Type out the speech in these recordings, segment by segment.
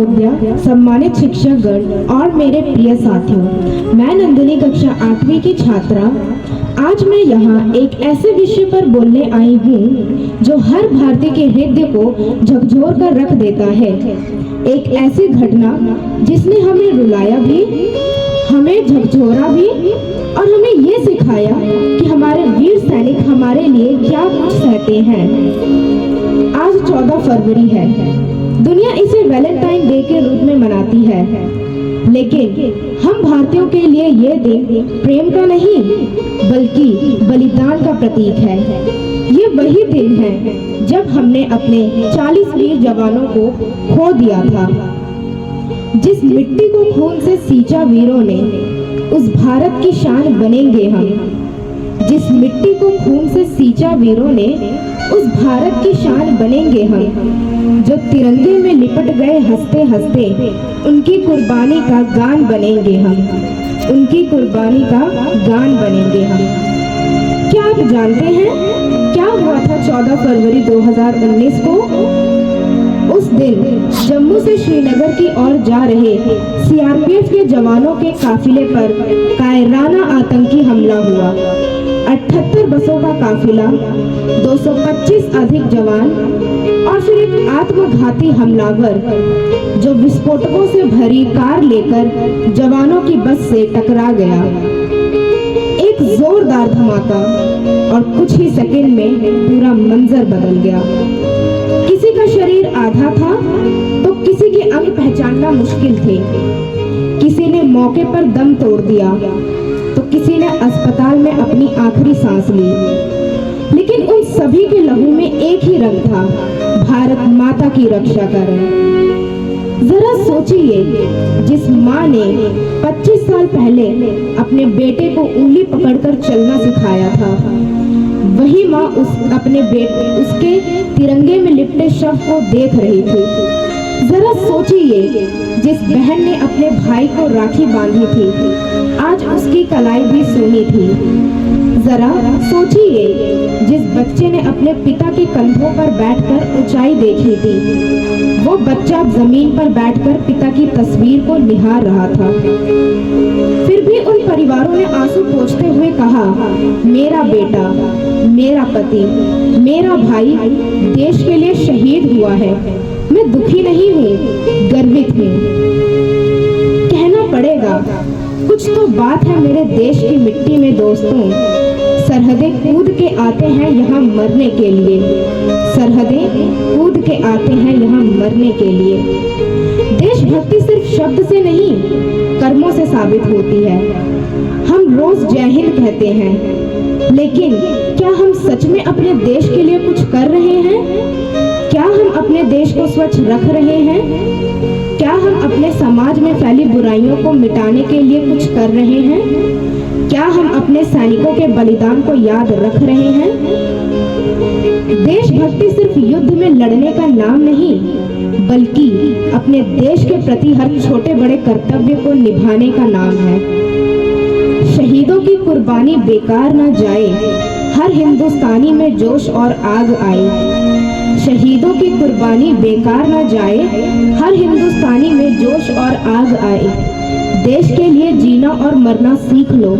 महोदया, सम्मानित शिक्षकगण और मेरे प्रिय साथियों, मैं नंदिनी कक्षा 8वीं की छात्रा। आज मैं यहाँ एक ऐसे विषय पर बोलने आई हूँ जो हर भारतीय के हृदय को झकझोर कर रख देता है। एक ऐसी घटना जिसने हमें रुलाया भी, हमें झकझोरा भी और हमें ये सिखाया कि हमारे वीर सैनिक हमारे लिए क्या कुछ सहते हैं। आज 14 फरवरी है। दुनिया इसे वैलेंटाइन डे के रूप में मनाती है, लेकिन हम भारतीयों के लिए ये दिन प्रेम का नहीं बल्कि बलिदान का प्रतीक है। ये वही दिन है जब हमने अपने 40 वीर जवानों को खो दिया था। जिस मिट्टी को खून से सींचा वीरों ने, उस भारत की शान बनेंगे हम। जिस मिट्टी को खून से सींचा वीरों ने, उस भारत की शान बनेंगे हम। जो तिरंगे में लिपट गए हंसते हंसते, उनकी कुर्बानी का गान बनेंगे हम। उनकी कुर्बानी का गान बनेंगे हम। क्या आप जानते हैं क्या हुआ था 14 फरवरी 2019 को? उस दिन जम्मू से श्रीनगर की ओर जा रहे सीआरपीएफ के जवानों के काफिले पर कायराना आतंकी हमला हुआ। 78 बसों का काफिला, 225 अधिक जवान और फिर एक आत्मघाती हमलावर जो विस्फोटकों से भरी कार लेकर जवानों की बस से टकरा गया। एक जोरदार धमाका और कुछ ही सेकंड में पूरा मंजर बदल गया। किसी का शरीर आधा था तो किसी के अंग पहचानना मुश्किल थे। किसी ने मौके पर दम तोड़ दिया तो किसी ने अस्पताल में अपनी आखिरी सांस ली। लेकिन उन सभी के लहू में एक ही रंग था, भारत माता की रक्षा का रंग। जरा सोचिए, जिस माँ ने 25 साल पहले अपने बेटे को उंगली पकड़कर चलना सिखाया था, वही माँ उसके तिरंगे में लिपटे शव को देख रही थी। जरा सोचिए, जिस बहन ने अपने भाई को राखी बांधी थी, आज उसकी कलाई भी सूनी थी। जरा सोचिए, जिस बच्चे ने अपने पिता के कंधों पर बैठकर ऊंचाई देखी थी, वो बच्चा जमीन पर बैठकर पिता की तस्वीर को निहार रहा था। फिर भी उन परिवारों ने आंसू पोंछते हुए कहा, मेरा बेटा, मेरा पति, मेरा भाई देश के लिए शहीद हुआ है। मैं दुखी नहीं हूँ, गर्वित हूँ। कहना पड़ेगा, कुछ तो बात है मेरे देश की मिट्टी में दोस्तों। सरहदें कूद के आते हैं यहाँ मरने के लिए। सरहदें कूद के आते हैं यहाँ मरने के लिए। देशभक्ति सिर्फ शब्द से नहीं, कर्मों से साबित होती है। हम रोज जय हिंद कहते हैं, लेकिन क्या हम सच में अपने देश के लिए कुछ कर रहे हैं? क्या हम अपने देश को स्वच्छ रख रहे हैं? क्या हम अपने समाज में फैली बुराइयों को मिटाने के लिए कुछ कर रहे हैं? क्या हम अपने सैनिकों के बलिदान को याद रख रहे हैं? देशभक्ति सिर्फ युद्ध में लड़ने का नाम नहीं, बल्कि अपने देश के प्रति हर छोटे बड़े कर्तव्य को निभाने का नाम है। शहीदों की कुर्बानी बेकार न जाए, हर हिंदुस्तानी में जोश और आग आए। शहीदों की कुर्बानी बेकार न जाए, हर हिंदुस्तानी में जोश और आग आए। देश के लिए जीना और मरना सीख लो,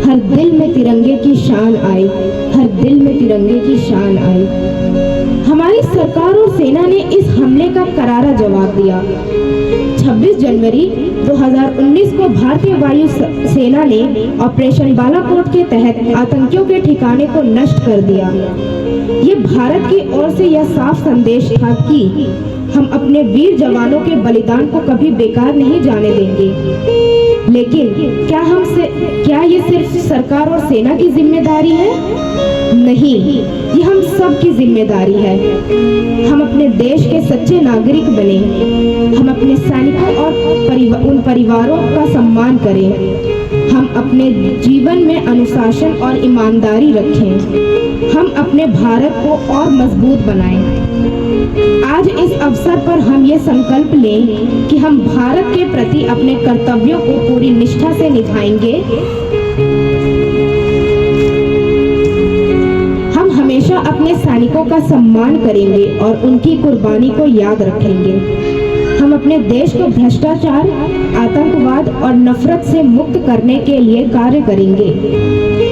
हर दिल में तिरंगे की शान आए। हर दिल में तिरंगे की शान आए। हमारी सरकार और सेना ने इस हमले का करारा जवाब दिया। 26 जनवरी 2019 को भारतीय वायु सेना ने ऑपरेशन बालाकोट के तहत आतंकियों के ठिकाने को नष्ट कर दिया। ये भारत की ओर से यह साफ संदेश था कि हम अपने वीर जवानों के बलिदान को कभी बेकार नहीं जाने देंगे। लेकिन क्या ये सिर्फ सरकार और सेना की जिम्मेदारी है? नहीं, ये हम सब की जिम्मेदारी है। हम अपने देश के सच्चे नागरिक बने। हम अपने सैनिकों और उन परिवारों का सम्मान करें। हम अपने जीवन में अनुशासन और ईमानदारी रखें। हम अपने भारत को और मजबूत बनाएं। आज इस अवसर पर हम ये संकल्प लें कि हम भारत के प्रति अपने कर्तव्यों को पूरी निष्ठा से निभाएंगे। हम हमेशा अपने सैनिकों का सम्मान करेंगे और उनकी कुर्बानी को याद रखेंगे। हम अपने देश को भ्रष्टाचार, आतंकवाद और नफरत से मुक्त करने के लिए कार्य करेंगे।